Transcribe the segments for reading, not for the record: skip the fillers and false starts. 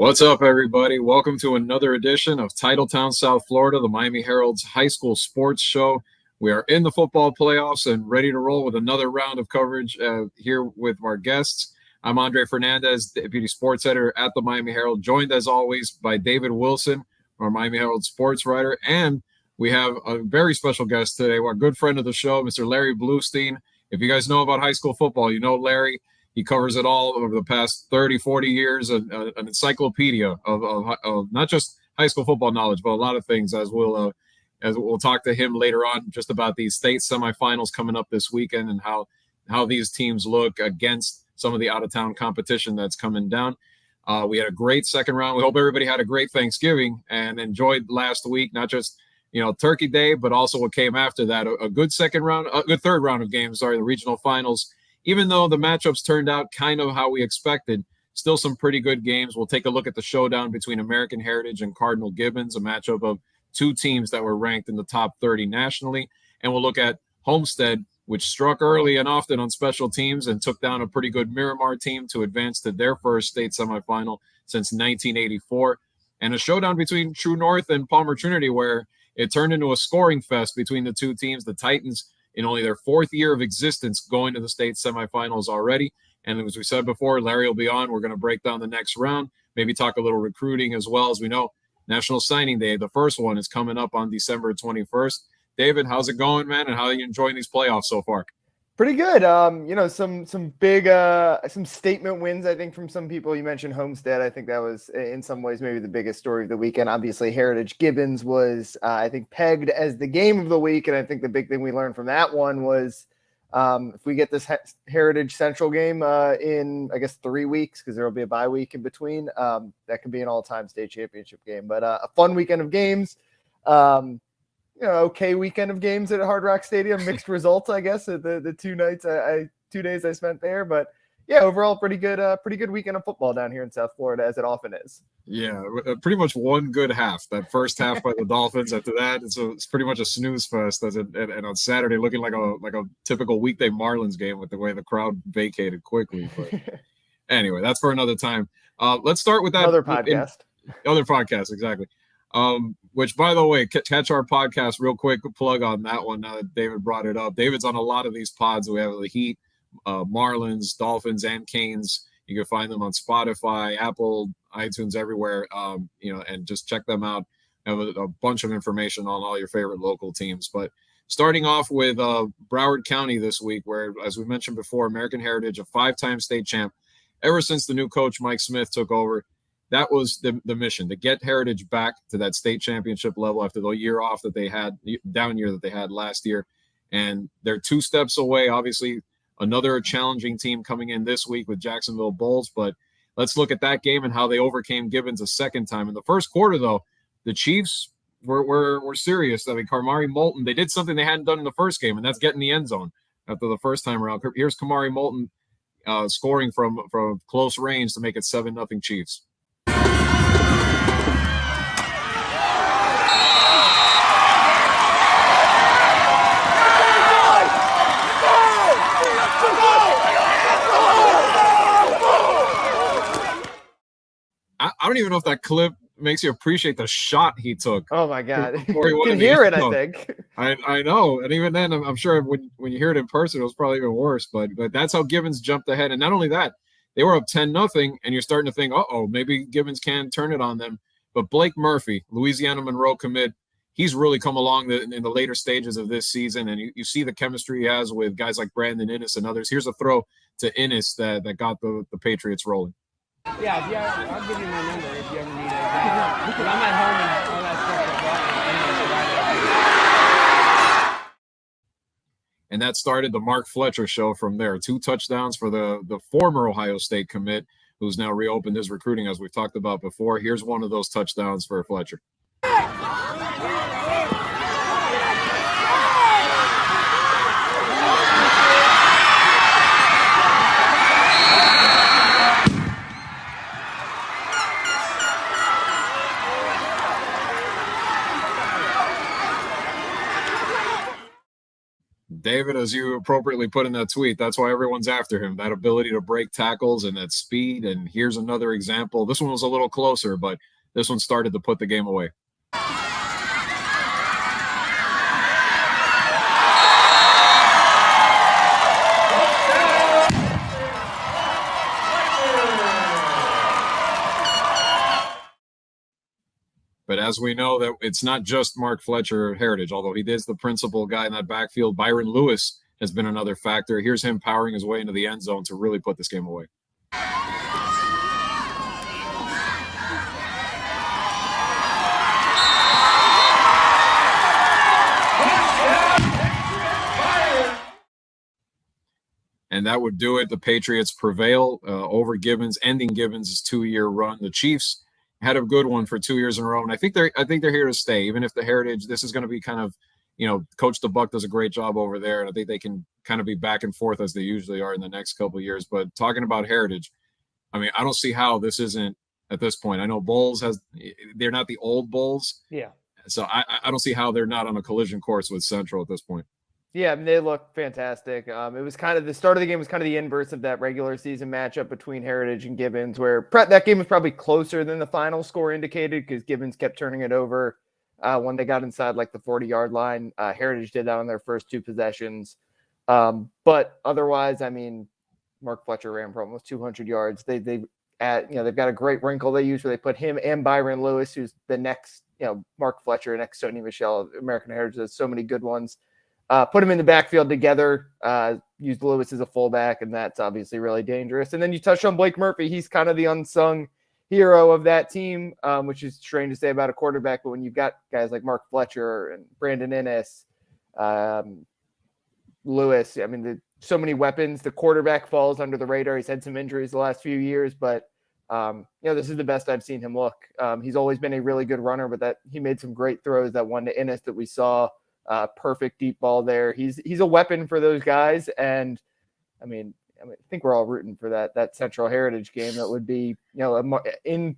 What's up, everybody? Welcome to another edition of Titletown South Florida, the Miami Herald's high school sports show. We are in the football playoffs and ready to roll with another round of coverage here with our guests. I'm Andre Fernandez, Deputy Sports Editor at the Miami Herald, joined as always by David Wilson, our Miami Herald sports writer. And we have a very special guest today, our good friend of the show, Mr. Larry Blustein. If you guys know about high school football, you know Larry. He covers it all over the past 30, 40 years, an encyclopedia of not just high school football knowledge, but a lot of things, as we'll talk to him later on just about these state semifinals coming up this weekend and how these teams look against some of the out-of-town competition that's coming down. We had a great second round. We hope everybody had a great Thanksgiving and enjoyed last week, not just Turkey Day, but also what came after that. A good second round, a good third round of games, the regional finals. Even though the matchups turned out kind of how we expected, still some pretty good games. We'll take a look at the showdown between American Heritage and Cardinal Gibbons, a matchup of two teams that were ranked in the top 30 nationally. And we'll look at Homestead, which struck early and often on special teams and took down a pretty good Miramar team to advance to their first state semifinal since 1984. And a showdown between True North and Palmer Trinity, where it turned into a scoring fest between the two teams. The Titans, in only their fourth year of existence, going to the state semifinals already. And as we said before, Larry will be on. We're going to break down the next round, maybe talk a little recruiting as well. As we know, National Signing Day, the first one, is coming up on December 21st. David, how's it going, man? And how are you enjoying these playoffs so far? Pretty good. Some big some statement wins, I think, from some people. You mentioned Homestead. I think that was in some ways maybe the biggest story of the weekend. Obviously, Heritage Gibbons was, I think, pegged as the game of the week. And I think the big thing we learned from that one was if we get this Heritage Central game in, I guess, 3 weeks, because there will be a bye week in between, that could be an all-time state championship game. But a fun weekend of games. Okay weekend of games at Hard Rock Stadium, mixed results, I guess, at the 2 nights, 2 days I spent there. But yeah, overall, pretty good weekend of football down here in South Florida, as it often is. Yeah, pretty much one good half. That first half by the Dolphins. After that, it's pretty much a snooze fest. And on Saturday, looking like a typical weekday Marlins game with the way the crowd vacated quickly. But anyway, that's for another time. Let's start with that other podcast. Other podcast, exactly. Which, by the way, catch our podcast real quick. Plug on that one now that David brought it up. David's on a lot of these pods. We have the Heat, Marlins, Dolphins, and Canes. You can find them on Spotify, Apple, iTunes, everywhere. And just check them out. Have a bunch of information on all your favorite local teams. But starting off with Broward County this week, where, as we mentioned before, American Heritage, a 5-time state champ, ever since the new coach Mike Smith took over. That was the mission, to get Heritage back to that state championship level after the year off that they had, down year that they had last year. And they're 2 steps away. Obviously, another challenging team coming in this week with Jacksonville Bulls. But let's look at that game and how they overcame Gibbons a second time. In the first quarter, though, the Chiefs were serious. I mean, Kamari Moulton, they did something they hadn't done in the first game, and that's get in the end zone after the first time around. Here's Kamari Moulton scoring from close range to make it 7-0 Chiefs. I don't even know if that clip makes you appreciate the shot he took. Oh my God. You can hear it, I think. I know. And even then, I'm sure when you hear it in person, it was probably even worse. But that's how Gibbons jumped ahead. And not only that, they were up 10-0, and you're starting to think, maybe Gibbons can turn it on them. But Blake Murphy, Louisiana Monroe commit, he's really come along in the later stages of this season, and you see the chemistry he has with guys like Brandon Innes and others. Here's a throw to Innes that got the Patriots rolling. Yeah, I'll give you my number if you ever need it. But I'm at home and all that stuff. And that started the Mark Fletcher show from there. 2 touchdowns for the former Ohio State commit, who's now reopened his recruiting, as we've talked about before. Here's one of those touchdowns for Fletcher. David, as you appropriately put in that tweet, that's why everyone's after him, that ability to break tackles and that speed. And here's another example. This one was a little closer, but this one started to put the game away. But as we know, that it's not just Mark Fletcher Heritage, although he is the principal guy in that backfield. Byron Lewis has been another factor. Here's him powering his way into the end zone to really put this game away. And that would do it. The Patriots prevail over Gibbons, ending Gibbons' 2-year run. The Chiefs had a good one for 2 years in a row, and I think they're here to stay. Even if the Heritage, this is going to be kind of, Coach DeBuck does a great job over there, and I think they can kind of be back and forth as they usually are in the next couple of years. But talking about Heritage, I mean, I don't see how this isn't at this point. I know Bulls they're not the old Bulls, yeah. So I don't see how they're not on a collision course with Central at this point. Yeah, I mean, they look fantastic. It was kind of the start of the game was kind of the inverse of that regular season matchup between Heritage and Gibbons, where that game was probably closer than the final score indicated because Gibbons kept turning it over when they got inside like the 40-yard line. Heritage did that on their first 2 possessions. But otherwise, I mean, Mark Fletcher ran for almost 200 yards. They've got a great wrinkle they use where they put him and Byron Lewis, who's the next, Mark Fletcher, next Sony Michel. American Heritage has so many good ones. Put him in the backfield together, used Lewis as a fullback, and that's obviously really dangerous. And then you touched on Blake Murphy. He's kind of the unsung hero of that team, which is strange to say about a quarterback. But when you've got guys like Mark Fletcher and Brandon Innes, Lewis, I mean, so many weapons. The quarterback falls under the radar. He's had some injuries the last few years, but this is the best I've seen him look. He's always been a really good runner, but he made some great throws. That one to Innes that we saw. Perfect deep ball there. He's a weapon for those guys, and I think we're all rooting for that Central Heritage game. That would be in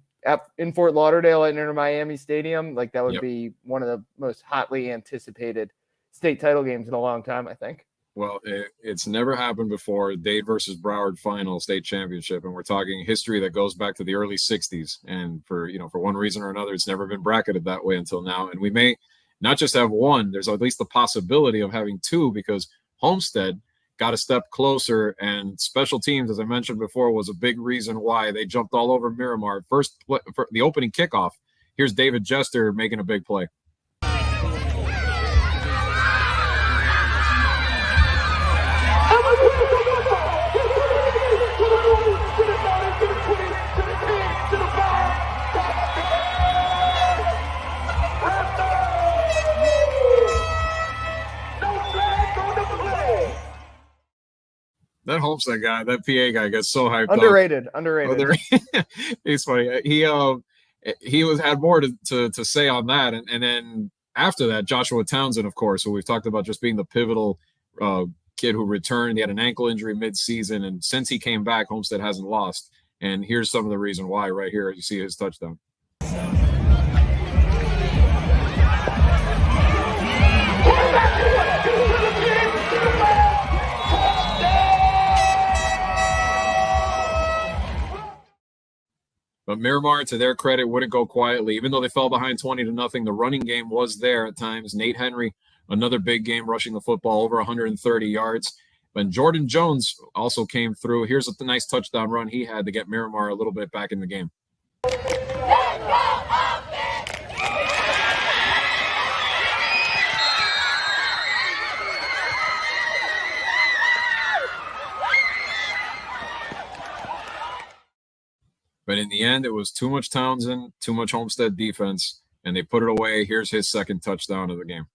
Fort Lauderdale at Inter Miami Stadium. Like that would be one of the most hotly anticipated state title games in a long time, I think. Well, it's never happened before. Dade versus Broward final state championship, and we're talking history that goes back to the early '60s. And for one reason or another, it's never been bracketed that way until now. And we may not just have one, there's at least the possibility of having 2 because Homestead got a step closer, and special teams, as I mentioned before, was a big reason why they jumped all over Miramar. First, for the opening kickoff, here's David Jester making a big play. That Homestead guy, that PA guy gets so hyped Underrated. He's funny. He had more to say on that. And then after that, Joshua Townsend, of course, who we've talked about just being the pivotal kid who returned. He had an ankle injury mid-season, and since he came back, Homestead hasn't lost. And here's some of the reason why right here. You see his touchdown. But Miramar, to their credit, wouldn't go quietly. Even though they fell behind 20-0, the running game was there at times. Nate Henry, another big game, rushing the football over 130 yards. But Jordan Jones also came through. Here's a nice touchdown run he had to get Miramar a little bit back in the game. But in the end, it was too much Townsend, too much Homestead defense, and they put it away. Here's his second touchdown of the game.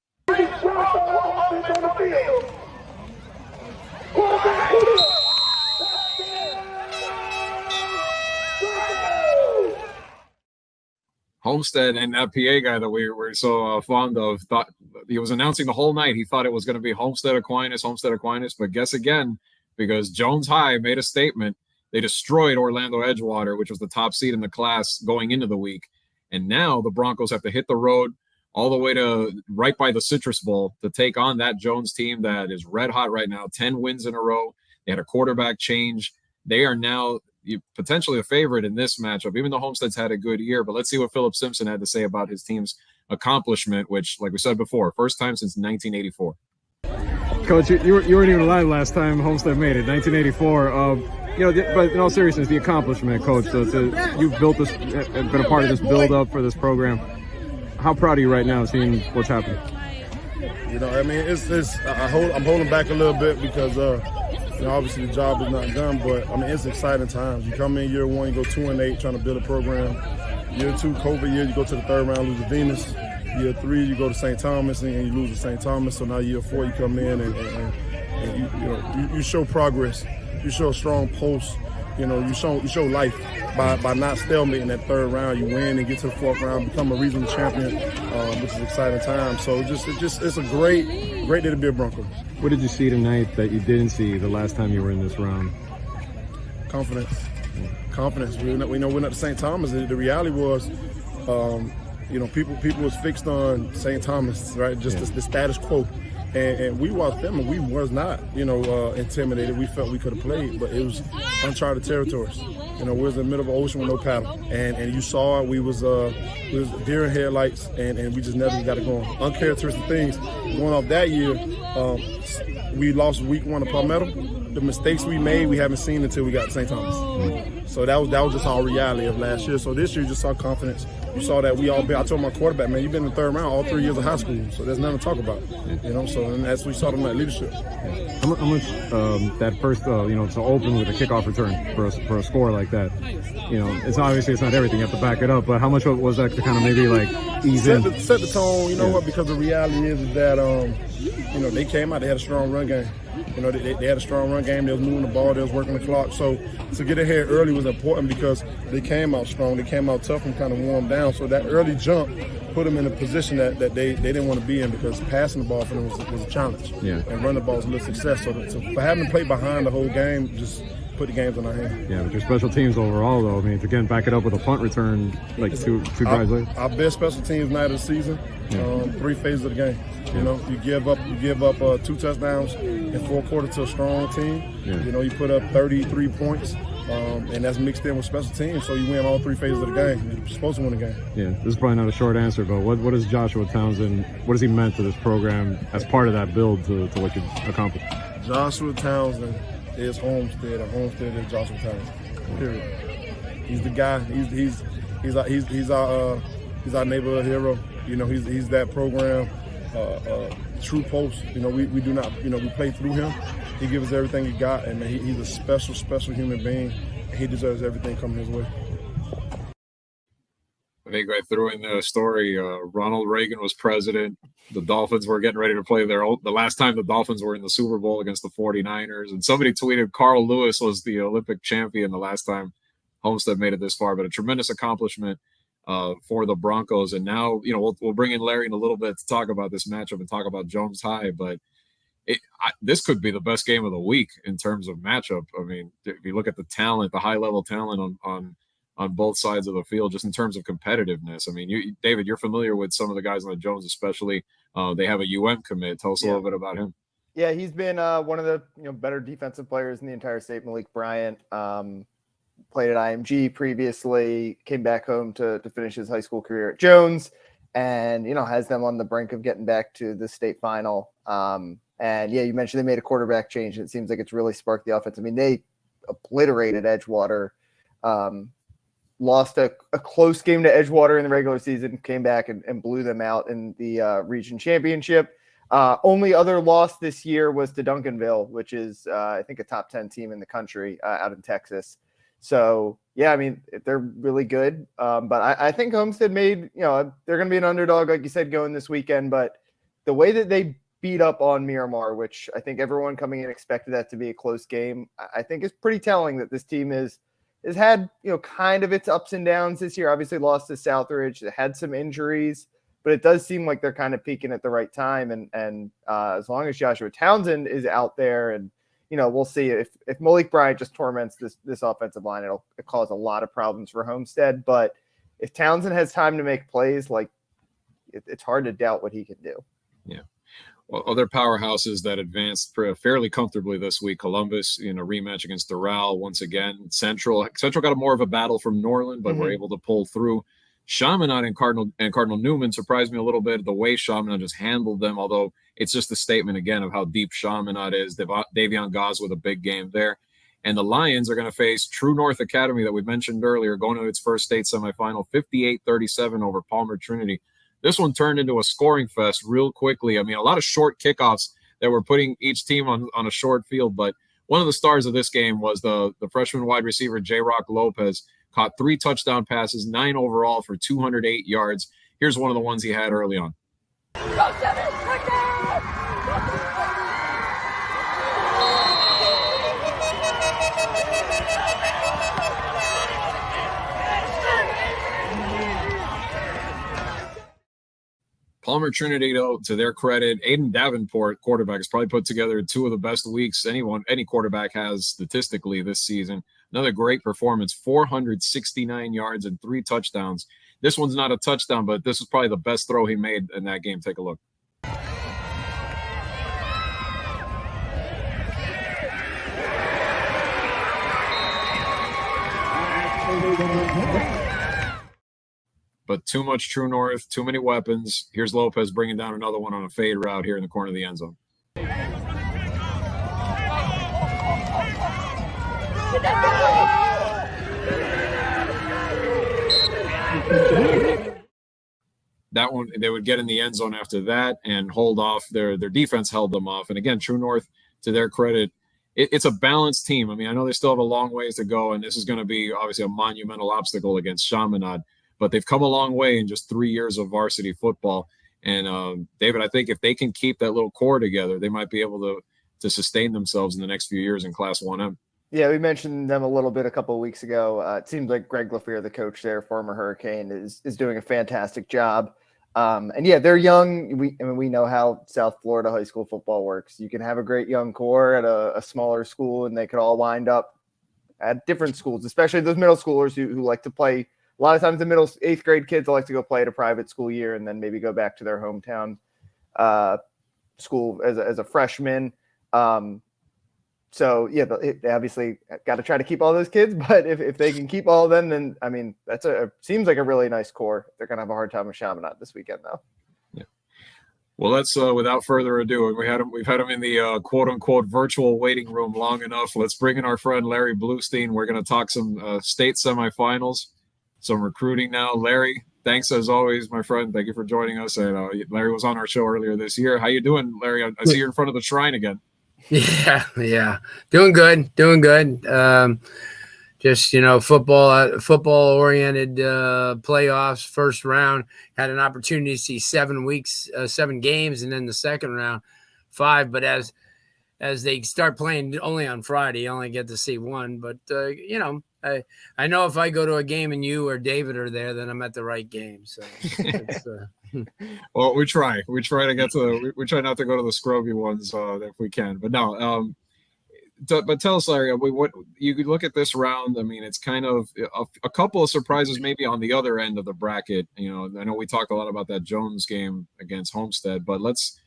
Homestead and that PA guy that we were so fond of thought he was announcing the whole night. He thought it was going to be Homestead Aquinas, but guess again, because Jones High made a statement. They destroyed Orlando Edgewater, which was the top seed in the class going into the week. And now the Broncos have to hit the road all the way to right by the Citrus Bowl to take on that Jones team that is red hot right now, 10 wins in a row. They had a quarterback change. They are now potentially a favorite in this matchup, even though Homestead's had a good year. But let's see what Philip Simpson had to say about his team's accomplishment, which, like we said before, first time since 1984. Coach, you weren't even alive last time Homestead made it, 1984. But in all seriousness, the accomplishment, Coach. You've built this, been a part of this build-up for this program. How proud are you right now seeing what's happening? I mean, I'm holding back a little bit because, obviously the job is not done, but I mean, it's exciting times. You come in year one, you go 2-8, trying to build a program. Year two, COVID year, you go to the third round, lose to Venus. Year three, you go to St. Thomas and you lose to St. Thomas. So now year four, you come in and you show progress. You show a strong pulse. You show life by not stalemating that third round. You win and get to the fourth round, become a regional champion, which is exciting time. So it's a great day to be a Bronco. What did you see tonight that you didn't see the last time you were in this round? Confidence. We know we're not St. Thomas. The reality was, people was fixed on St. Thomas, right? Just the status quo. And we watched them, and we was not, intimidated. We felt we could have played, but it was uncharted territories. We was in the middle of the ocean with no paddle, and you saw it. We was deer in headlights, and we just never got it going. Uncharacteristic things going off that year. We lost week one of Palmetto. The mistakes we made, we haven't seen until we got to St. Thomas. So that was just our reality of last year. So this year, you just saw confidence. You saw that I told my quarterback, man, you've been in the third round all 3 years of high school, so there's nothing to talk about. And that's we saw them that leadership. How much that first, to open with a kickoff return for a score like that, it's obviously it's not everything, you have to back it up, but how much was that to kind of maybe like ease in? Set the tone, what, because the reality is that, they came out, they had a strong run game. They had a strong run game. They was moving the ball. They was working the clock. So to get ahead early was important because they came out strong. They came out tough and kind of warmed down. So that early jump put them in a position that they didn't want to be in because passing the ball for them was a challenge. Yeah. And running the ball was a little success. So for having to play behind the whole game just put the games in our hands. Yeah, but your special teams overall, though, I mean, to back it up with a punt return like two drives later. Our best special teams night of the season, 3 phases of the game. You give up 2 touchdowns in 4 quarters to a strong team. Yeah. You put up 33 points, and that's mixed in with special teams. So you win all 3 phases of the game. You're supposed to win the game. Yeah, this is probably not a short answer, but what is Joshua Townsend? What has he meant to this program as part of that build to what you've accomplished? Joshua Townsend is Homestead, and Homestead is Joshua Townsend. Period. He's the guy. He's our neighborhood hero. He's that program. True post. We do not. We play through him. He gives us everything he got, and he's a special human being. He deserves everything coming his way. I think I threw in the story. Ronald Reagan was president. The Dolphins were getting ready to play the last time the Dolphins were in the Super Bowl against the 49ers. And somebody tweeted Carl Lewis was the Olympic champion the last time Homestead made it this far. But a tremendous accomplishment for the Broncos. And now, we'll bring in Larry in a little bit to talk about this matchup and talk about Jones High. But this could be the best game of the week in terms of matchup. I mean, if you look at the talent, the high-level talent on both sides of the field, just in terms of competitiveness. I mean, David, you're familiar with some of the guys on the Jones, especially. They have a UM commit. Tell us a little bit about him. Yeah, he's been one of the better defensive players in the entire state. Malik Bryant played at IMG previously, came back home to finish his high school career at Jones, and has them on the brink of getting back to the state final. And yeah, you mentioned they made a quarterback change, and it seems like it's really sparked the offense. I mean, they obliterated Edgewater. Lost a close game to Edgewater in the regular season, came back and blew them out in the region championship. Only other loss this year was to Duncanville, which is, I think, a top 10 team in the country out in Texas. So, yeah, I mean, they're really good. But I think Homestead made, they're going to be an underdog, like you said, going this weekend. But the way that they beat up on Miramar, which I think everyone coming in expected that to be a close game, I think is pretty telling that this team has had, kind of its ups and downs this year. Obviously lost to Southridge, had some injuries, but it does seem like they're kind of peaking at the right time. And as long as Joshua Townsend is out there, and, we'll see if Malik Bryant just torments this offensive line, it'll cause a lot of problems for Homestead. But if Townsend has time to make plays, like, it's hard to doubt what he can do. Yeah. Well, other powerhouses that advanced fairly comfortably this week: Columbus in a rematch against Doral once again. Central got a more of a battle from Norland, but were able to pull through. Chaminade and Cardinal Newman surprised me a little bit the way Chaminade just handled them, although it's just a statement again of how deep Chaminade is. Davion Gaz with a big game there. And the Lions are going to face True North Academy that we mentioned earlier, going to its first state semifinal, 58-37 over Palmer Trinity. This one turned into a scoring fest real quickly. I mean, a lot of short kickoffs that were putting each team on a short field. But one of the stars of this game was the freshman wide receiver, J-Rock Lopez, caught 3 touchdown passes, 9 overall for 208 yards. Here's one of the ones he had early on. Palmer Trinity, though, to their credit, Aiden Davenport, quarterback, has probably put together 2 of the best weeks any quarterback has statistically this season. Another great performance, 469 yards and 3 touchdowns. This one's not a touchdown, but this is probably the best throw he made in that game. Take a look. But too much True North, too many weapons. Here's Lopez bringing down another one on a fade route here in the corner of the end zone. That one, they would get in the end zone after that and hold off. Their defense held them off. And again, True North, to their credit, it's a balanced team. I mean, I know they still have a long ways to go, and this is going to be obviously a monumental obstacle against Chaminade. But they've come a long way in just 3 years of varsity football. And David, I think if they can keep that little core together, they might be able to sustain themselves in the next few years in Class 1M. Yeah, we mentioned them a little bit a couple of weeks ago. It seems like Greg LaFleur, the coach there, former Hurricane, is doing a fantastic job. And yeah, they're young. We know how South Florida high school football works. You can have a great young core at a smaller school, and they could all wind up at different schools, especially those middle schoolers who like to play. A lot of times the 8th grade kids like to go play at a private school year and then maybe go back to their hometown school as a freshman. So yeah, they obviously got to try to keep all those kids, but if they can keep all of them, then I mean seems like a really nice core. They're gonna have a hard time with Chaminade this weekend though. Yeah. Well, let's without further ado, we've had him in the quote unquote virtual waiting room long enough. Let's bring in our friend Larry Blustein. We're gonna talk some state semifinals. Some recruiting now. Larry, thanks as always, my friend. Thank you for joining us. And Larry was on our show earlier this year. How you doing, Larry? I see you're in front of the shrine again. Yeah. Doing good. Just, football oriented playoffs, first round. Had an opportunity to see 7 games, and then the second round, 5. But as they start playing only on Friday, you only get to see 1. But, I know if I go to a game and you or David are there, then I'm at the right game. So, well, we try to get to. We try not to go to the scrubby ones if we can. But no. But tell us, Larry, what you could look at this round. I mean, it's kind of a couple of surprises maybe on the other end of the bracket. I know we talked a lot about that Jones game against Homestead, but let's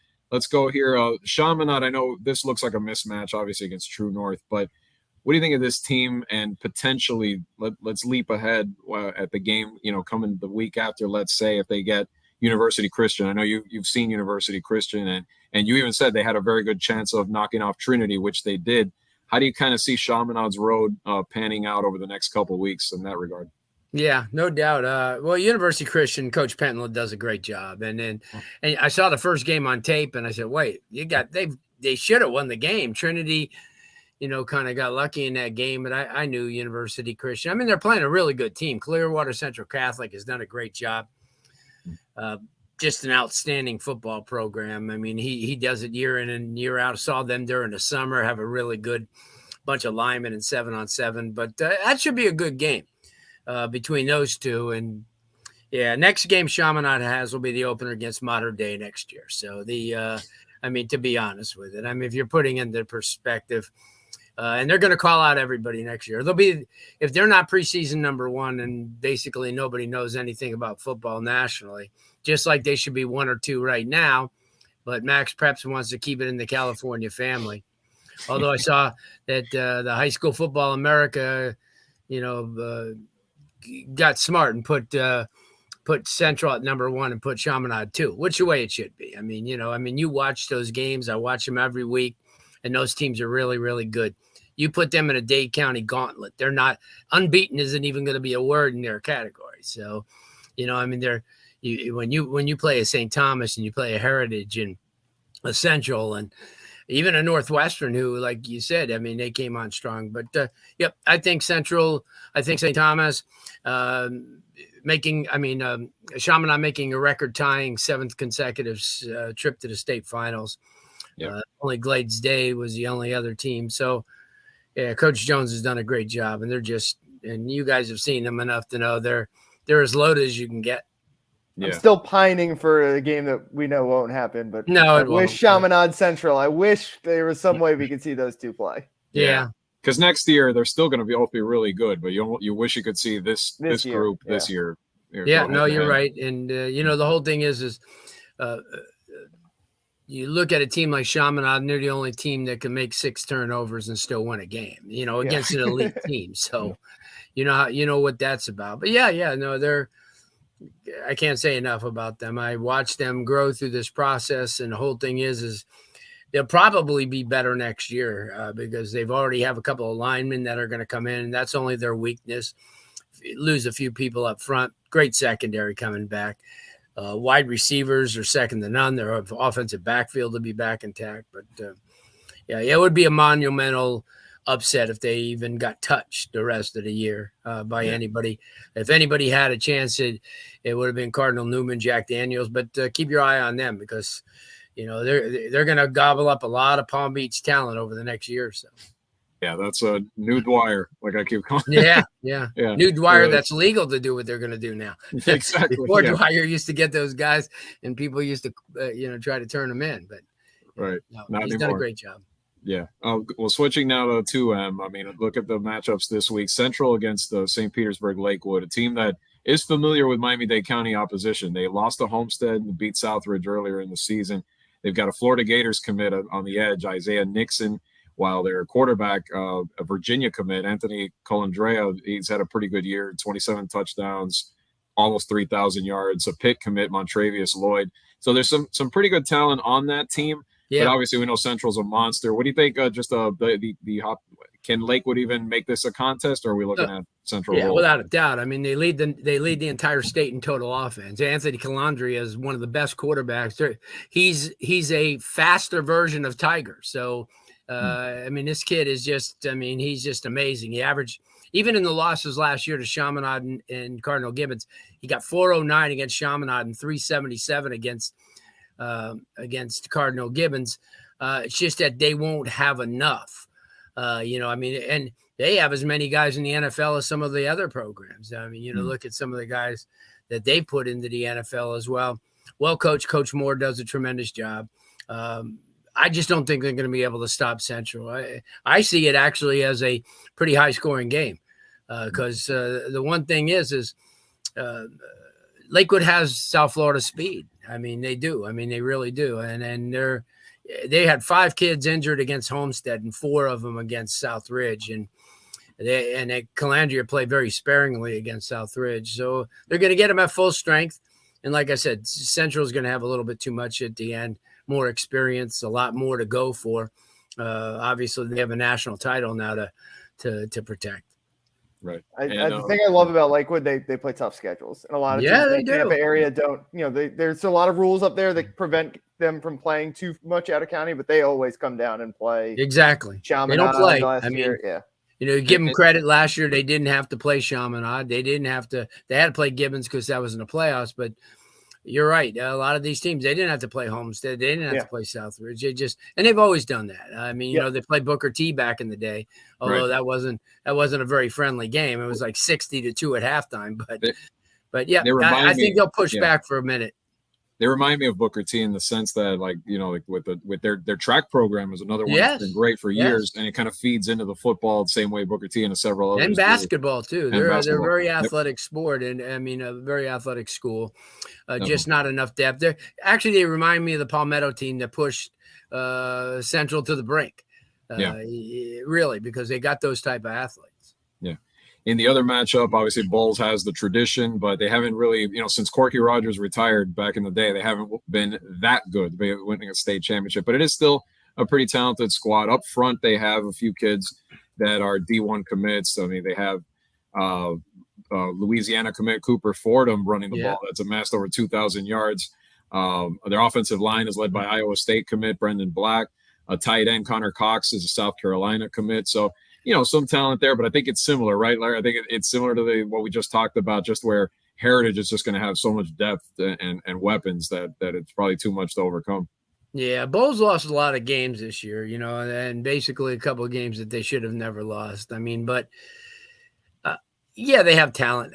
go here. Chaminade, I know this looks like a mismatch, obviously against True North, but what do you think of this team and potentially let's leap ahead at the game, coming the week after, let's say, if they get University Christian. I know you've seen University Christian and you even said they had a very good chance of knocking off Trinity, which they did. How do you kind of see Chaminade's road panning out over the next couple of weeks in that regard? Yeah, no doubt. Well, University Christian, Coach Pentland does a great job. And I saw the first game on tape and I said, wait, they should have won the game. Trinity, kind of got lucky in that game, but I knew University Christian. I mean, they're playing a really good team. Clearwater Central Catholic has done a great job. Just an outstanding football program. I mean, he does it year in and year out. Saw them during the summer, have a really good bunch of linemen and 7-on-7. But that should be a good game between those two. And, yeah, next game Chaminade has will be the opener against Mater Dei next year. So, to be honest with it, I mean, if you're putting into perspective, And they're going to call out everybody next year. They'll be, if they're not preseason number one, and basically nobody knows anything about football nationally, just like they should be 1 or 2 right now. But Max Preps wants to keep it in the California family. Although I saw that the High School Football America, got smart and put Central at number 1 and put Chaminade 2, which the way it should be. I mean, you watch those games. I watch them every week, and those teams are really, really good. You put them in a Dade County gauntlet. They're not unbeaten. Isn't even going to be a word in their category. So, when you play a St. Thomas and you play a Heritage and a Central and even a Northwestern, who, like you said, they came on strong. But yep, I think Central. I think St. Thomas. Chaminade making a record-tying 7th consecutive trip to the state finals. Yep. Only Glades Day was the only other team. So, yeah, Coach Jones has done a great job, and and you guys have seen them enough to know they're as loaded as you can get. Yeah. I'm still pining for a game that we know won't happen, but no, I wish Chaminade Central. I wish there was some way we could see those two play. Yeah. Because next year they're still going to both be really good, but you wish you could see this group this year. Yeah, no, you're right. And the whole thing is you look at a team like Chaminade, and they're the only team that can make 6 turnovers and still win a game, against an elite team. So, you know what that's about. But no, I can't say enough about them. I watched them grow through this process, and the whole thing is they'll probably be better next year because they've already have a couple of linemen that are going to come in, and that's only their weakness. Lose a few people up front. Great secondary coming back. Wide receivers are second to none. Their offensive backfield will be back intact. But, it would be a monumental upset if they even got touched the rest of the year by anybody. If anybody had a chance, it would have been Cardinal Newman, Jack Daniels. But keep your eye on them because, they're going to gobble up a lot of Palm Beach talent over the next year or so. Yeah, that's a new Dwyer, like I keep calling. Yeah. New Dwyer. That's legal to do what they're going to do now. Exactly. Before Dwyer used to get those guys, and people used to, try to turn them in. But right, he's done a great job. Yeah. Well, switching now to 2M. Look at the matchups this week. Central against St. Petersburg Lakewood, a team that is familiar with Miami-Dade County opposition. They lost to Homestead and beat Southridge earlier in the season. They've got a Florida Gators commit on the edge, Isaiah Nixon, while their quarterback, a Virginia commit, Anthony Colandrea, he's had a pretty good year, 27 touchdowns, almost 3,000 yards. A Pitt commit, Montravius Lloyd. So there's some pretty good talent on that team. Yeah. But obviously we know Central's a monster. What do you think? Can Lakewood even make this a contest, or are we looking at Central? Yeah, without a doubt. They lead the entire state in total offense. Anthony Calandria is one of the best quarterbacks. He's a faster version of Tiger. So this kid is just. He's just amazing. He averaged, even in the losses last year to Chaminade and Cardinal Gibbons, he got 409 against Chaminade and 377 against Cardinal Gibbons. It's just that they won't have enough. And they have as many guys in the NFL as some of the other programs. Look at some of the guys that they put into the NFL as well. Well, Coach Moore does a tremendous job. I just don't think they're going to be able to stop Central. I see it actually as a pretty high-scoring game because the one thing is Lakewood has South Florida speed. They do. They really do. And they had 5 kids injured against Homestead and 4 of them against Southridge. And Calandria played very sparingly against Southridge. So they're going to get them at full strength. And like I said, Central is going to have a little bit too much at the end, more experience, a lot more to go for. Obviously, they have a national title now to protect. Right. The thing I love about Lakewood, they play tough schedules. And a lot of teams in the Tampa area don't, there's a lot of rules up there that prevent them from playing too much out of county, but they always come down and play. Exactly. Chaminade. They don't play. Year. Give them credit. Last year, they didn't have to play Chaminade. They had to play Gibbons because that was in the playoffs, but you're right. A lot of these teams, they didn't have to play Homestead. They didn't have to play Southridge. And they've always done that. They played Booker T back in the day, although that wasn't a very friendly game. It was like 60-2 at halftime. But I think they'll push back for a minute. They remind me of Booker T in the sense that, like, you know, like with their track program is another one that's been great for years, and it kind of feeds into the football the same way Booker T and several others and basketball too. They're a very athletic sport, and I mean a very athletic school. Just not enough depth. They remind me of the Palmetto team that pushed Central to the brink. Really, because they got those type of athletes. Yeah. In the other matchup, obviously Bulls has the tradition, but they haven't really, you know, since Corky Rogers retired back in the day, they haven't been that good. They winning a state championship, but it is still a pretty talented squad. Up front, they have a few kids that are D1 commits. I mean, they have Louisiana commit Cooper Fordham running the ball. That's amassed over 2,000 yards. Their offensive line is led by Iowa State commit Brendan Black. A tight end, Connor Cox, is a South Carolina commit. So, you know, some talent there, but I think it's similar, right, Larry? I think it's similar to what we just talked about, just where Heritage is just going to have so much depth and weapons that it's probably too much to overcome. Yeah, Bulls lost a lot of games this year, you know, and basically a couple of games that they should have never lost. I mean, but they have talent.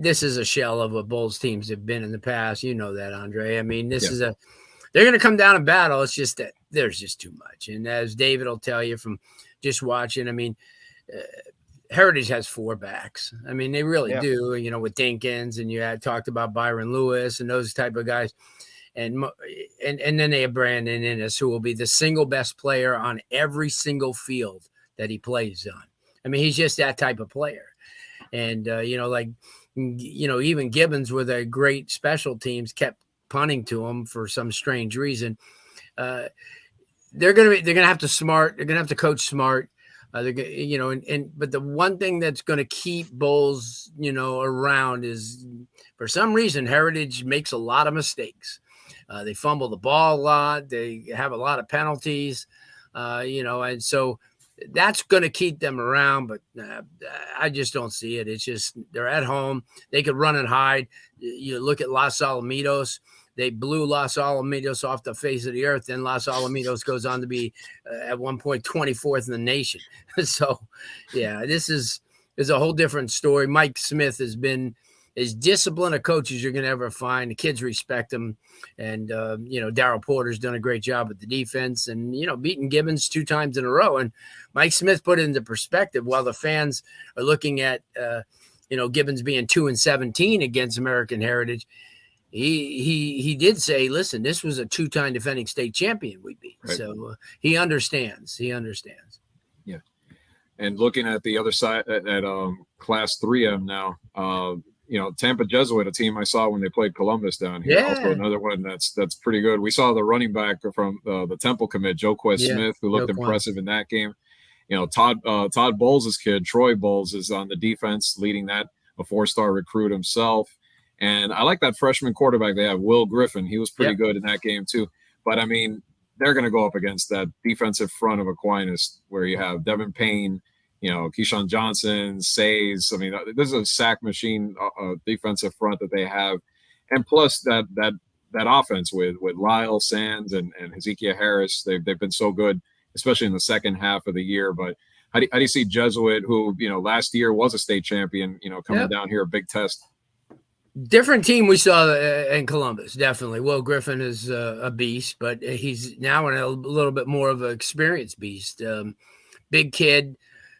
This is a shell of what Bulls teams have been in the past. You know that, Andre. I mean, they're going to come down and battle. It's just that there's just too much. And as David will tell you from just watching, I mean, Heritage has 4 backs. I mean, they really do, you know, with Dinkins, and you had talked about Byron Lewis and those type of guys. And then they have Brandon Innes, who will be the single best player on every single field that he plays on. I mean, he's just that type of player. And, you know, like, you know, even Gibbons with a great special teams kept punting to him for some strange reason. They're going to have to coach smart. You know, but the one thing that's going to keep Bulls, you know, around is, for some reason, Heritage makes a lot of mistakes. They fumble the ball a lot. They have a lot of penalties, you know, and so that's going to keep them around. But I just don't see it. It's just they're at home. They could run and hide. You look at Los Alamitos. They blew Los Alamitos off the face of the earth. Then Los Alamitos goes on to be at one point 24th in the nation. So, yeah, this is a whole different story. Mike Smith has been as disciplined a coach as you're going to ever find. The kids respect him. And, you know, Darryl Porter's done a great job with the defense and, you know, beating Gibbons 2 times in a row. And Mike Smith put it into perspective while the fans are looking at, you know, Gibbons being 2-17 against American Heritage. He did say, listen, this was a 2-time defending state champion we beat. Right. So he understands. Yeah. And looking at the other side at Class 3M now, you know, Tampa Jesuit, a team I saw when they played Columbus down here. Yeah. Also another one that's pretty good. We saw the running back from the Temple commit, Joquez Smith, who looked impressive in that game. You know, Todd Bowles' kid, Troy Bowles, is on the defense, leading that, a 4-star recruit himself. And I like that freshman quarterback they have, Will Griffin. He was pretty good in that game too. But, I mean, they're going to go up against that defensive front of Aquinas where you have Devin Payne, you know, Keyshawn Johnson, Says. I mean, this is a sack machine defensive front that they have. And plus that offense with Lyle Sands and Hezekiah Harris, they've been so good, especially in the second half of the year. But how do you see Jesuit, who, you know, last year was a state champion, you know, coming down here, a big test? Different team we saw in Columbus, definitely. Will Griffin is a beast, but he's now a little bit more of an experienced beast. Big kid,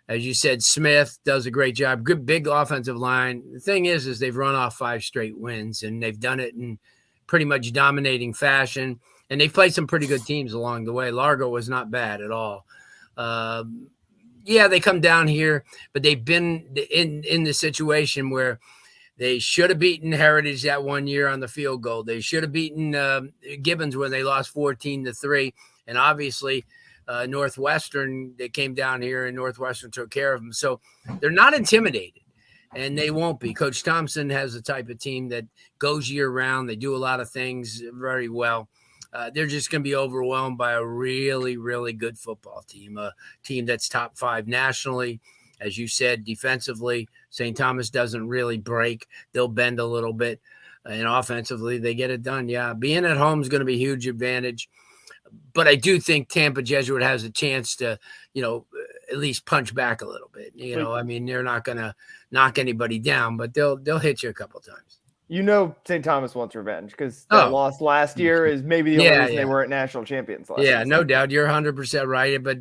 as you said. Smith does a great job. Good big offensive line. The thing is they've run off 5 straight wins, and they've done it in pretty much dominating fashion. And they've played some pretty good teams along the way. Largo was not bad at all. They come down here, but they've been in the situation where they should have beaten Heritage that one year on the field goal. They should have beaten Gibbons when they lost 14-3. And obviously Northwestern, they came down here and Northwestern took care of them. So they're not intimidated, and they won't be. Coach Thompson has a type of team that goes year round. They do a lot of things very well. They're just going to be overwhelmed by a really, really good football team, a team that's top 5 nationally. As you said, defensively, St. Thomas doesn't really break. They'll bend a little bit. And offensively, they get it done. Yeah, being at home is going to be a huge advantage. But I do think Tampa Jesuit has a chance to, you know, at least punch back a little bit. You know, I mean, they're not going to knock anybody down, but they'll hit you a couple times. St. Thomas wants revenge because that loss last year is maybe the only reason they weren't national champions last year. Yeah, no doubt. You're 100% right. But,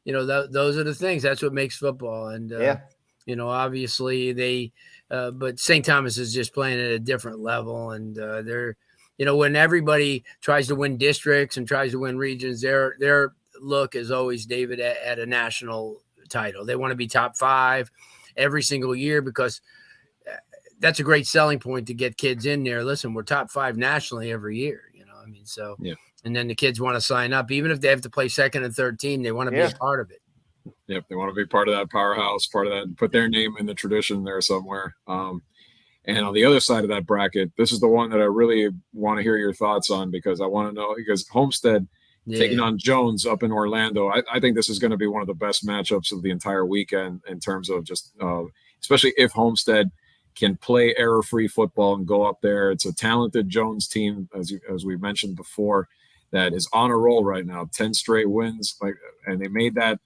those are the things. That's what makes football. And, obviously but St. Thomas is just playing at a different level. And they're, when everybody tries to win districts and tries to win regions, their look is always, David, at a national title. They want to be top 5 every single year because that's a great selling point to get kids in there. Listen, we're top 5 nationally every year, so, and then the kids want to sign up, even if they have to play second and third team, they want to be a part of it. Yep. They want to be part of that powerhouse, part of that, put their name in the tradition there somewhere. And on the other side of that bracket, this is the one that I really want to hear your thoughts on because I want to know, because Homestead taking on Jones up in Orlando, I think this is going to be one of the best matchups of the entire weekend in terms of just, especially if Homestead can play error-free football and go up there. It's a talented Jones team, as we mentioned before, that is on a roll right now, 10 straight wins. And they made that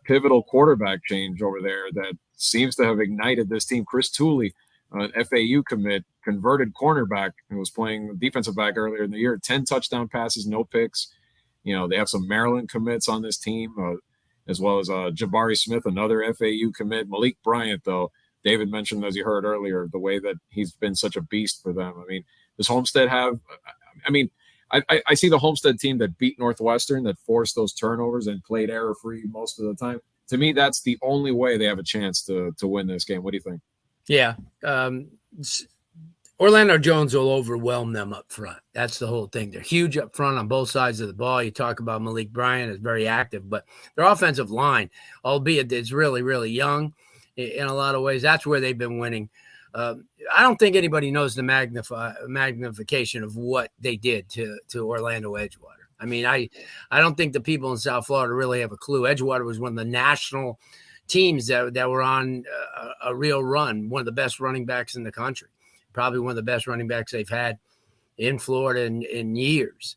pivotal quarterback change over there that seems to have ignited this team. Chris Tooley, an FAU commit, converted cornerback and was playing defensive back earlier in the year, 10 touchdown passes, no picks. They have some Maryland commits on this team, as well as Jabari Smith, another FAU commit. Malik Bryant, though, David mentioned, as you heard earlier, the way that he's been such a beast for them. I mean, does Homestead have – I see the Homestead team that beat Northwestern, that forced those turnovers and played error-free most of the time. To me, that's the only way they have a chance to win this game. What do you think? Yeah. Orlando Jones will overwhelm them up front. That's the whole thing. They're huge up front on both sides of the ball. You talk about Malik Bryant is very active, but their offensive line, albeit it's really, really young in a lot of ways, that's where they've been winning. I don't think anybody knows the magnification of what they did to Orlando Edgewater. I mean, I don't think the people in South Florida really have a clue. Edgewater was one of the national teams that were on a real run, one of the best running backs in the country, probably one of the best running backs they've had in Florida in years.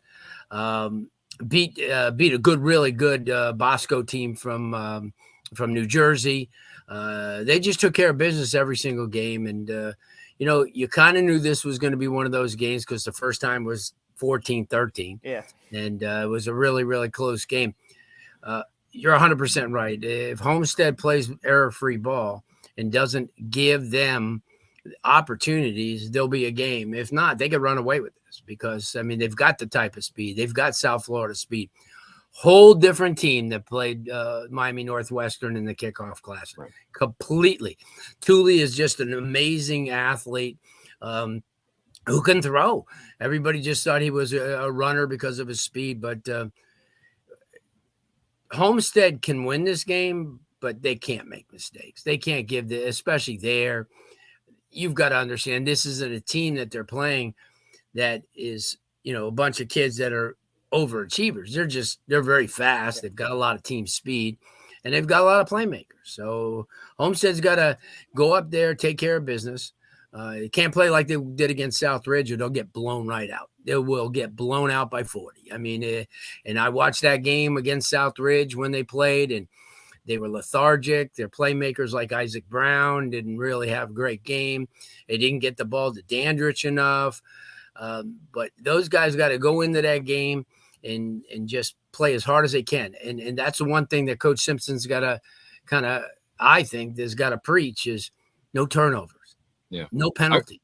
Beat a really good Bosco team from New Jersey. They just took care of business every single game. And, you kind of knew this was going to be one of those games because the first time was 14-13. Yeah. And it was a really, really close game. You're 100% right. If Homestead plays error-free ball and doesn't give them opportunities, there'll be a game. If not, they could run away with this because, they've got the type of speed. They've got South Florida speed. Whole different team that played Miami Northwestern in the kickoff classic. Right. Completely. Tooley is just an amazing athlete who can throw. Everybody just thought he was a runner because of his speed, but Homestead can win this game, but they can't make mistakes. They can't give especially there. You've got to understand this isn't a team that they're playing that is, a bunch of kids that are overachievers. They're very fast. They've got a lot of team speed and they've got a lot of playmakers. So Homestead's got to go up there, take care of business. They can't play like they did against Southridge or they'll get blown right out. They will get blown out by 40. And I watched that game against Southridge when they played and they were lethargic. Their playmakers like Isaac Brown didn't really have a great game. They didn't get the ball to Dandridge enough. But those guys got to go into that game and just play as hard as they can. And that's the one thing that Coach Simpson's got to I think, has got to preach is no turnovers. Yeah. No penalty.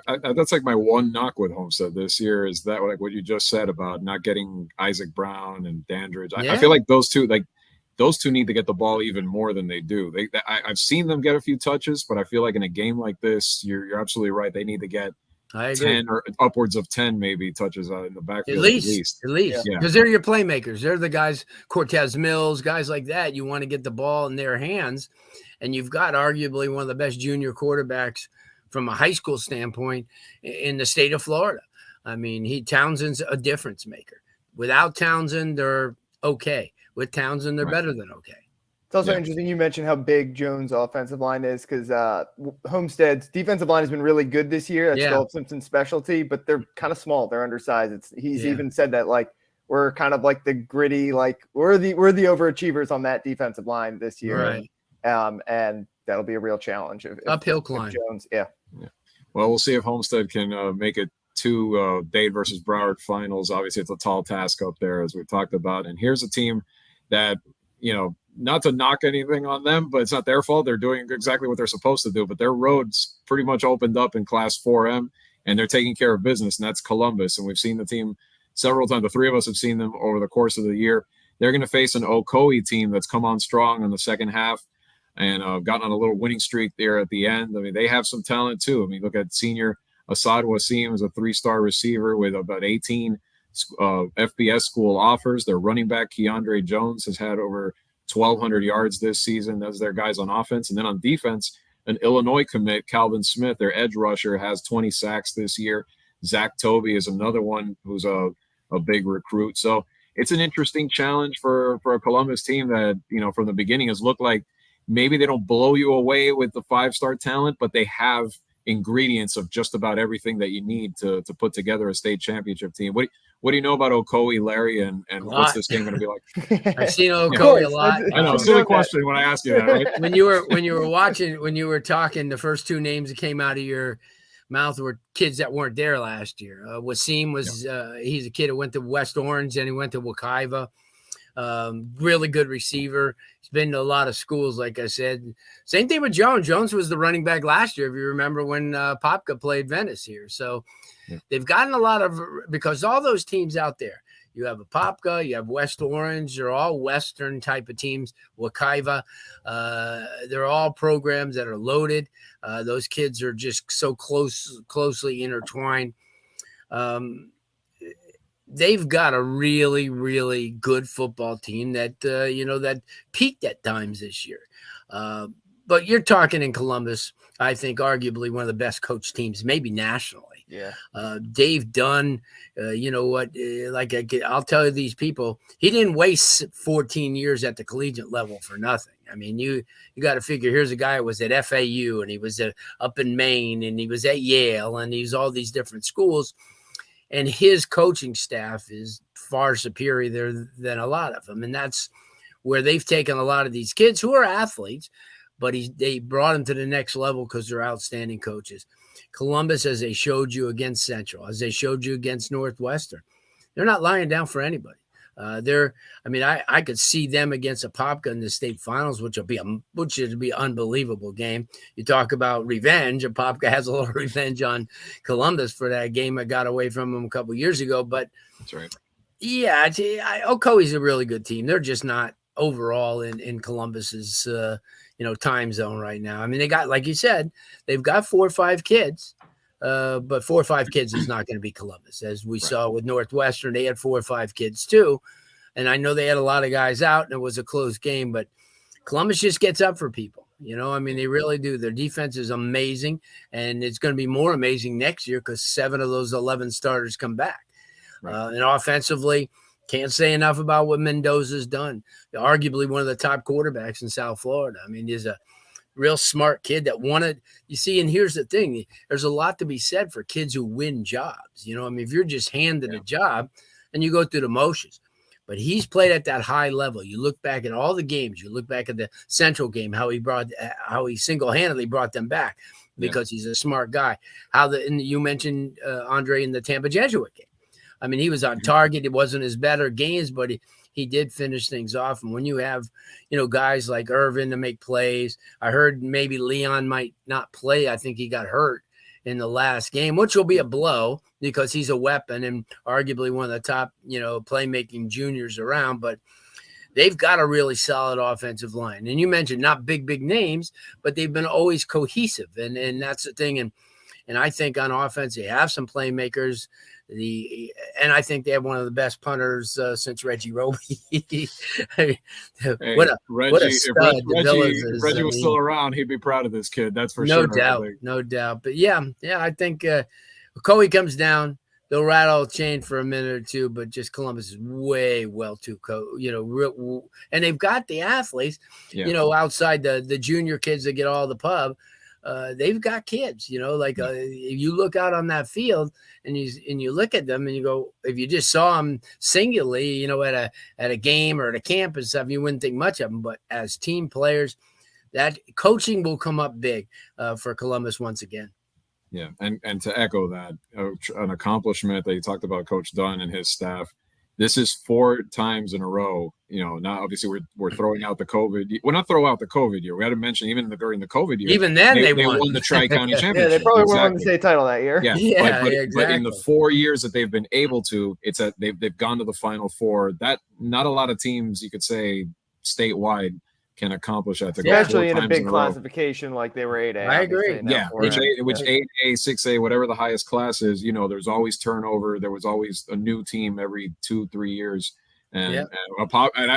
That's like my one knock with Homestead this year is that, like what you just said about not getting Isaac Brown and Dandridge. I feel like those two need to get the ball even more than they do. I've seen them get a few touches, but I feel like in a game like this, you're absolutely right. They need to get 10 or upwards of 10 maybe touches in the backfield at least. Because they're your playmakers. They're the guys, Cortez Mills, guys like that. You want to get the ball in their hands, and you've got arguably one of the best junior quarterbacks from a high school standpoint in the state of Florida. Townsend's a difference maker. Without Townsend, they're okay. With Townsend, they're better than okay. It's also interesting you mentioned how big Jones' offensive line is because Homestead's defensive line has been really good this year. That's Philip Simpson's specialty, but they're kind of small. They're undersized. He's even said that we're kind of like the gritty, we're the overachievers on that defensive line this year. Right. And that'll be a real challenge. If uphill climb. Jones, Well, we'll see if Homestead can make it to Dade versus Broward finals. Obviously, it's a tall task up there, as we've talked about. And here's a team that, not to knock anything on them, but it's not their fault. They're doing exactly what they're supposed to do. But their road's pretty much opened up in Class 4M, and they're taking care of business, and that's Columbus. And we've seen the team several times. The three of us have seen them over the course of the year. They're going to face an Ocoee team that's come on strong in the second half and gotten on a little winning streak there at the end. I mean, they have some talent too. I mean, look at senior Asad Wasim as a 3-star receiver with about 18 FBS school offers. Their running back, Keandre Jones, has had over 1,200 yards this season. Those are their guys on offense. And then on defense, an Illinois commit, Calvin Smith, their edge rusher, has 20 sacks this year. Zach Tobey is another one who's a big recruit. So it's an interesting challenge for a Columbus team that, from the beginning has looked like maybe they don't blow you away with the 5-star talent, but they have ingredients of just about everything that you need to put together a state championship team. What do you know about Ocoee, Larry, and what's this game going to be like? I've seen Ocoee a lot. I know, silly question when I ask you that, right? When you were talking, the first two names that came out of your mouth were kids that weren't there last year. Wasim was he's a kid who went to West Orange and he went to Wekiva. Really good receiver. He's been to a lot of schools, like I said. Same thing with Jones. Jones was the running back last year, if you remember, when Popka played Venice here. So they've gotten a lot of, because all those teams out there, you have a Popka, you have West Orange, they're all Western type of teams. Wekiva, they're all programs that are loaded. Those kids are just so closely intertwined. They've got a really, really good football team that, that peaked at times this year. But you're talking in Columbus, I think arguably one of the best coach teams, maybe nationally. Yeah. Dave Dunn, I'll tell you these people, he didn't waste 14 years at the collegiate level for nothing. I mean, you got to figure, here's a guy who was at FAU and he was up in Maine and he was at Yale and he was all these different schools. And his coaching staff is far superior than a lot of them. And that's where they've taken a lot of these kids who are athletes, but they brought them to the next level because they're outstanding coaches. Columbus, as they showed you against Central, as they showed you against Northwestern, they're not lying down for anybody. I could see them against a Popka in the state finals, which would be an unbelievable game. You talk about revenge. A Popka has a little revenge on Columbus for that game that got away from them a couple years ago. But that's right. Yeah, Ocoee's a really good team. They're just not overall in Columbus's time zone right now. I mean, they got, like you said, they've got 4 or 5 kids. But 4 or 5 kids is not going to be Columbus. As we saw with Northwestern, they had 4 or 5 kids too. And I know they had a lot of guys out and it was a close game, but Columbus just gets up for people. They really do. Their defense is amazing, and it's going to be more amazing next year because 7 of those 11 starters come back. Right. And offensively, can't say enough about what Mendoza's done. Arguably one of the top quarterbacks in South Florida. I mean, he's a real smart kid that wanted, you see, and here's the thing, there's a lot to be said for kids who win jobs. If you're just handed a job and you go through the motions, but he's played at that high level. You look back at all the games, you look back at the Central game, how he single-handedly brought them back because he's a smart guy. And you mentioned Andre in the Tampa Jesuit game. I mean, he was on target. It wasn't his better games, but he did finish things off. And when you have, guys like Irvin to make plays, I heard maybe Leon might not play. I think he got hurt in the last game, which will be a blow because he's a weapon and arguably one of the top, playmaking juniors around. But they've got a really solid offensive line. And you mentioned not big names, but they've been always cohesive. And that's the thing. And I think on offense, they have some playmakers. And I think they have one of the best punters since Reggie Roby. What a stud. If Reggie was still around, he'd be proud of this kid. That's for sure. No doubt. But yeah, I think Ocoee comes down. They'll rattle a chain for a minute or two, but just Columbus is way well too and they've got the athletes, outside the junior kids that get all the pub. They've got kids, if you look out on that field and you look at them and you go, if you just saw them singularly, at a game or at a camp and stuff, you wouldn't think much of them. But as team players, that coaching will come up big for Columbus once again. Yeah, and to echo that, an accomplishment that you talked about, Coach Dunn and his staff. This is 4 times in a row. Now obviously we're throwing out the COVID. We're not throw out the COVID year. We had to mention even during the COVID year. Even then they won the Tri-County Championship. Yeah, they probably won the state title that year. Yeah, exactly. But in the 4 years that they've been able to, they've gone to the Final Four. That not a lot of teams, you could say, statewide can accomplish that. Especially in a big classification like they were 8A. I agree. Yeah, which 8A, 6A, whatever the highest class is, there's always turnover. There was always a new team every 2-3 years. And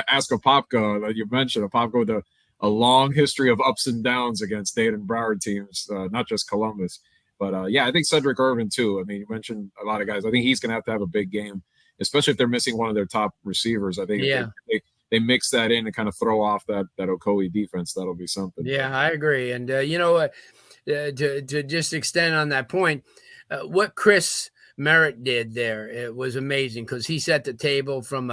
ask Apopka that you mentioned, Apopka with a long history of ups and downs against Dayton Broward teams, not just Columbus. But I think Cedric Irvin too. I mean, you mentioned a lot of guys. I think he's going to have a big game, especially if they're missing one of their top receivers. I think if they mix that in and kind of throw off that Ocoee defense, that'll be something. Yeah, I agree. And to just extend on that point, what Chris Merritt did there, it was amazing because he set the table from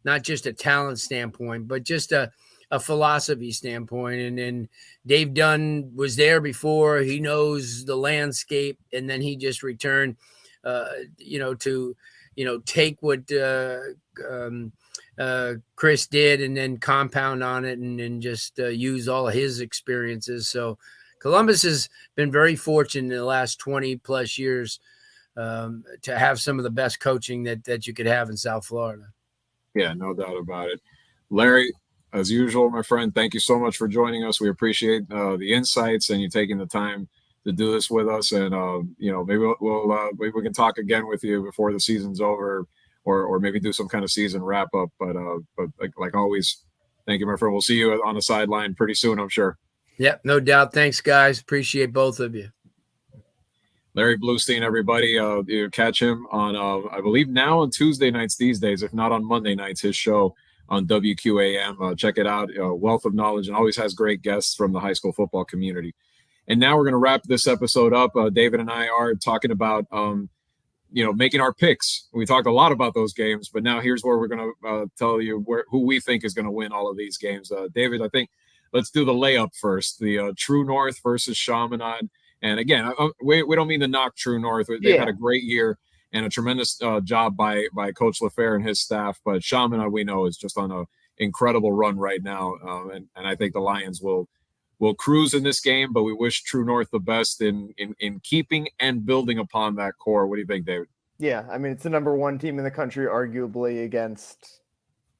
not just a talent standpoint, but just a philosophy standpoint. And then Dave Dunn was there before. He knows the landscape, and then he just returned, to take what Chris did and then compound on it and just use all of his experiences. So Columbus has been very fortunate in the last 20 plus years to have some of the best coaching that you could have in South Florida. Yeah, no doubt about it. Larry, as usual, my friend, thank you so much for joining us. We appreciate the insights and you taking the time to do this with us. And, maybe maybe we can talk again with you before the season's over or maybe do some kind of season wrap up. But like always, thank you, my friend. We'll see you on the sideline pretty soon, I'm sure. Yep, no doubt. Thanks, guys. Appreciate both of you. Larry Blustein, everybody, you catch him on, I believe now on Tuesday nights these days, if not on Monday nights, his show on WQAM. Check it out. Wealth of knowledge and always has great guests from the high school football community. And now we're going to wrap this episode up. David and I are talking about, making our picks. We talked a lot about those games, but now here's where we're going to tell you who we think is going to win all of these games. David, I think let's do the layup first. The True North versus Chaminade. And again, we don't mean to knock True North. They've had a great year and a tremendous job by Coach LaFair and his staff. But Chaminade, we know, is just on an incredible run right now. And I think the Lions will cruise in this game, but we wish True North the best in keeping and building upon that core. What do you think, David? Yeah, I mean, it's the number one team in the country, arguably against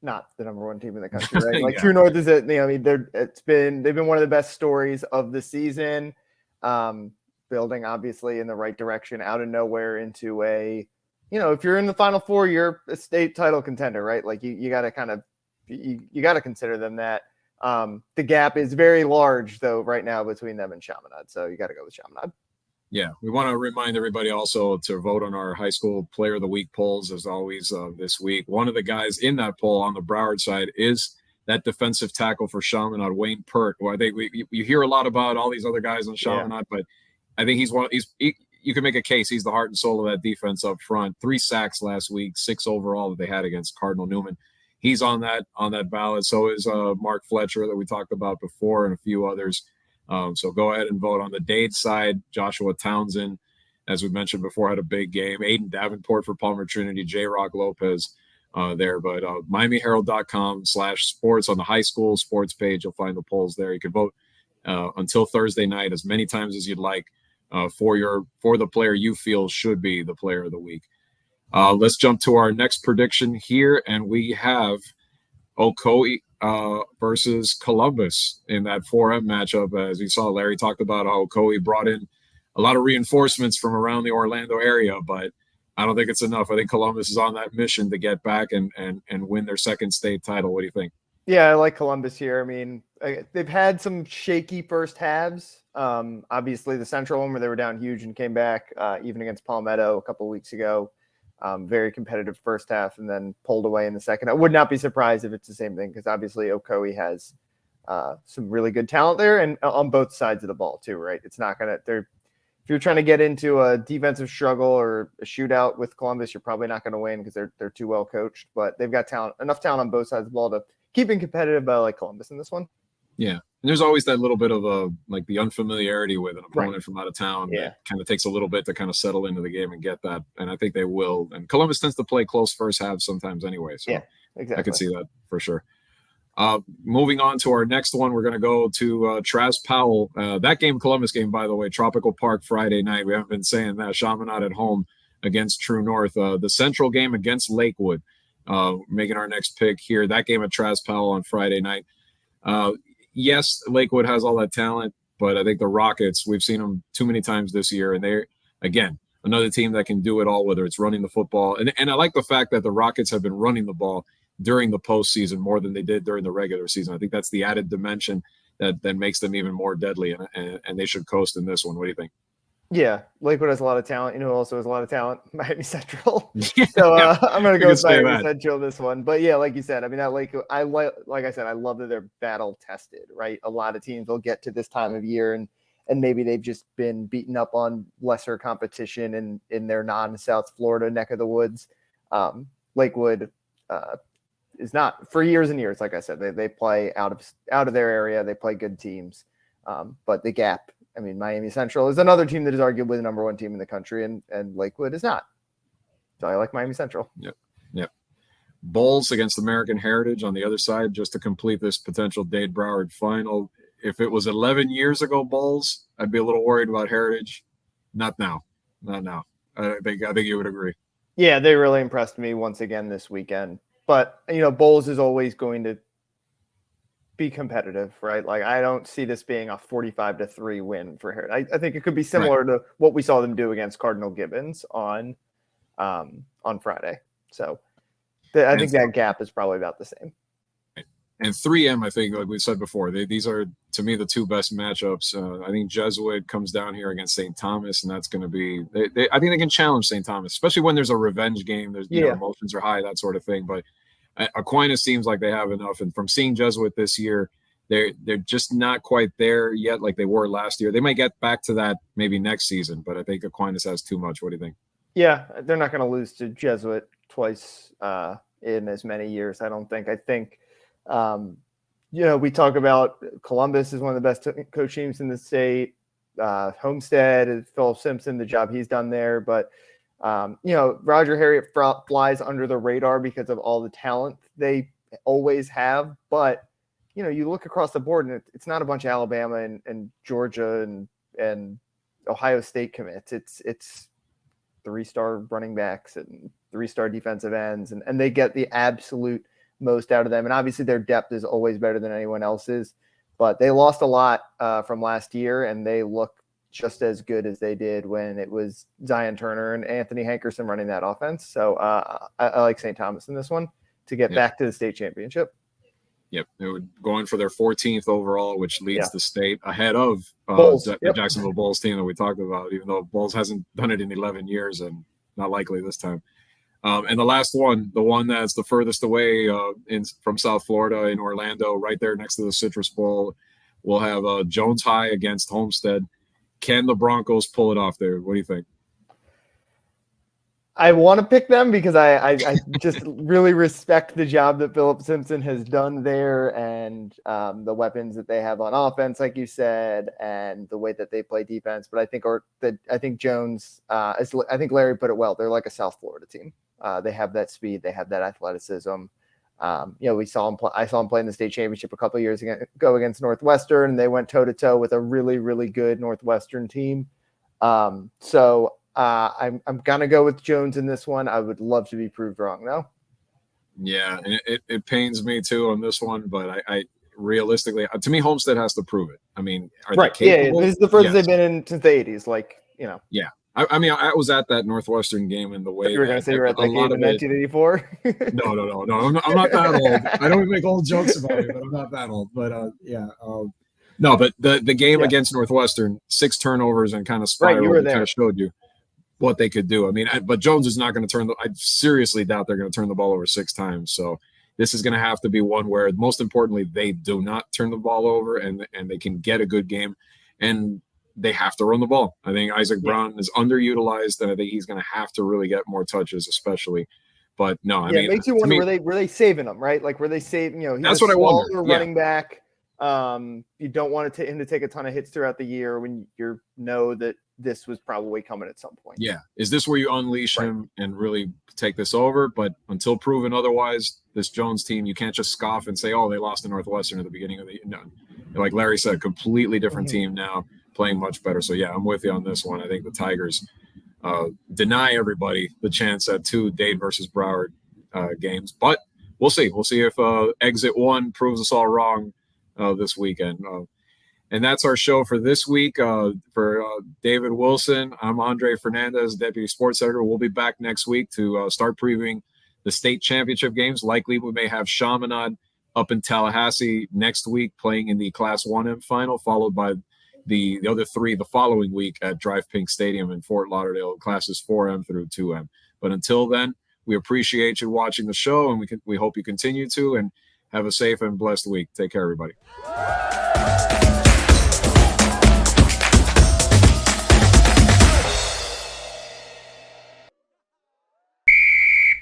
not the number one team in the country, right? Like True North is they've been one of the best stories of the season. Building obviously in the right direction out of nowhere into if you're in the Final Four, you're a state title contender, right? Like you got to you got to consider them that. The gap is very large though right now between them and Chaminade. So you got to go with Chaminade. Yeah. We want to remind everybody also to vote on our high school player of the week polls as always this week. One of the guys in that poll on the Broward side is that defensive tackle for Chaminade, Wayne Pert, who I think you hear a lot about all these other guys on Chaminade, but I think you can make a case. He's the heart and soul of that defense up front. 3 sacks last week, 6 overall that they had against Cardinal Newman. He's on that ballot. So is Mark Fletcher that we talked about before and a few others. So go ahead and vote on the Dade side. Joshua Townsend, as we mentioned before, had a big game. Aiden Davenport for Palmer Trinity, J-Rock Lopez there. But MiamiHerald.com/sports on the high school sports page. You'll find the polls there. You can vote until Thursday night as many times as you'd like for the player you feel should be the player of the week. Let's jump to our next prediction here, and we have Ocoee versus Columbus in that 4M matchup. As you saw, Larry talked about how Ocoee brought in a lot of reinforcements from around the Orlando area, but I don't think it's enough. I think Columbus is on that mission to get back and win their second state title. What do you think? Yeah, I like Columbus here. I mean, they've had some shaky first halves. Obviously, the Central one where they were down huge and came back, even against Palmetto a couple of weeks ago. Very competitive first half and then pulled away in the second. I would not be surprised if it's the same thing because obviously Ocoee has some really good talent there and on both sides of the ball too, right? It's not going to – if you're trying to get into a defensive struggle or a shootout with Columbus, you're probably not going to win because they're too well coached. But they've got enough talent on both sides of the ball to keep it competitive. But I like Columbus in this one. Yeah. And there's always that little bit of the unfamiliarity with an opponent Right. from out of town. Yeah. That kind of takes a little bit to kind of settle into the game and get that. And I think they will. And Columbus tends to play close first half sometimes anyway. So Yeah, exactly. I could see that for sure. Moving on to our next one, we're going to go to Travis Powell. That game, Columbus game, by the way, Tropical Park Friday night. We haven't been saying that. Chaminade at home against True North. The Central game against Lakewood, making our next pick here. That game at Travis Powell on Friday night. Yes, Lakewood has all that talent, but I think the Rockets, we've seen them too many times this year, and they're, again, another team that can do it all, whether it's running the football. And I like the fact that the Rockets have been running the ball during the postseason more than they did during the regular season. I think that's the added dimension that makes them even more deadly, and they should coast in this one. What do you think? Yeah, Lakewood has a lot of talent. You know who also has a lot of talent? Miami Central. So I'm going to go with Miami Central this one. But yeah, like you said, I mean, that Lakewood, like I said, I love that they're battle tested, right? A lot of teams will get to this time of year and maybe they've just been beaten up on lesser competition in their non-South Florida neck of the woods. Lakewood is not, for years and years, like I said, they play out of their area. They play good teams. But the gap, I mean, Miami Central is another team that is arguably the number one team in the country, and Lakewood is not. So I like Miami Central. Yep. Bulls against American Heritage on the other side, just to complete this potential Dade Broward final. If it was 11 years ago, Bulls, I'd be a little worried about Heritage. Not now. I think you would agree. Yeah, they really impressed me once again this weekend. But, you know, Bulls is always going to be competitive, right? Like, I don't see this being a 45-3 win for Heritage. I think it could be similar to what we saw them do against Cardinal Gibbons on Friday. So I think that gap is probably about the same. And 3M, I think, like we said before, these are, to me, the two best matchups. I think Jesuit comes down here against St. Thomas, and that's going to be I think they can challenge St. Thomas, especially when there's a revenge game. There's emotions are high, that sort of thing. But Aquinas seems like they have enough. And from seeing Jesuit this year, they're just not quite there yet like they were last year. They might get back to that maybe next season, but I think Aquinas has too much. What do you think? Yeah, they're not going to lose to Jesuit twice in as many years, I don't think. I think you know, we talk about Columbus is one of the best coach teams in the state. Homestead, Philip Simpson, the job he's done there. But, you know, Roger Harriet flies under the radar because of all the talent they always have. But, you know, you look across the board and it's not a bunch of Alabama and Georgia and Ohio State commits. It's 3-star running backs and 3-star defensive ends. And they get the absolute most out of them. And obviously their depth is always better than anyone else's, but they lost a lot from last year, and they look just as good as they did when it was Zion Turner and Anthony Hankerson running that offense. So I like St. Thomas in this one to get back to the state championship. Yep. They were going for their 14th overall, which leads the state ahead of the Jacksonville Bulls team that we talked about, even though Bulls hasn't done it in 11 years and not likely this time. And the last one, the one that's the furthest away from South Florida in Orlando, right there next to the Citrus Bowl, we'll have Jones High against Homestead. Can the Broncos pull it off there? What do you think? I want to pick them because I just really respect the job that Philip Simpson has done there, and the weapons that they have on offense, like you said, and the way that they play defense. But I think Jones, I think Larry put it well. They're like a South Florida team. They have that speed. They have that athleticism. You know, I saw him play in the state championship a couple of years ago against Northwestern, and they went toe to toe with a really, really good Northwestern team. So I'm gonna go with Jones in this one. I would love to be proved wrong, though. Yeah, and it pains me too on this one, but I realistically, to me, Homestead has to prove it. I mean, are they capable? Yeah, this is the furthest they've been in since the 80s. Like, you know. Yeah. I mean, I was at that Northwestern game in the way you were going to say you were at that game in 1984. No. I'm not that old. I don't make old jokes about it, but I'm not that old. But no, but the game against Northwestern, 6 turnovers and kind of spiral, kind of showed you what they could do. I mean, but Jones is not going to turn I seriously doubt they're going to turn the ball over 6 times. So this is going to have to be one where, most importantly, they do not turn the ball over and they can get a good game. And they have to run the ball. I think Isaac Brown is underutilized, and I think he's going to have to really get more touches, especially. But no, I mean, it makes you wonder, were they saving him, right? Like, were they saving? You know, that's what I wonder. Running back, You don't want him to take a ton of hits throughout the year when you know that this was probably coming at some point. Yeah. Is this where you unleash him and really take this over? But until proven otherwise, this Jones team, you can't just scoff and say, oh, they lost to Northwestern at the beginning of the year. No. Like Larry said, completely different team now, playing much better. So, yeah, I'm with you on this one. I think the Tigers deny everybody the chance at 2 Dade versus Broward games. But we'll see. We'll see if exit 1 proves us all wrong this weekend. And that's our show for this week. For David Wilson, I'm Andre Fernandez, Deputy Sports Editor. We'll be back next week to start previewing the state championship games. Likely we may have Chaminade up in Tallahassee next week playing in the Class 1M final, followed by the other 3 the following week at Drive Pink Stadium in Fort Lauderdale, classes 4M through 2M. But until then, we appreciate you watching the show, and we hope you continue to, and have a safe and blessed week. Take care, everybody.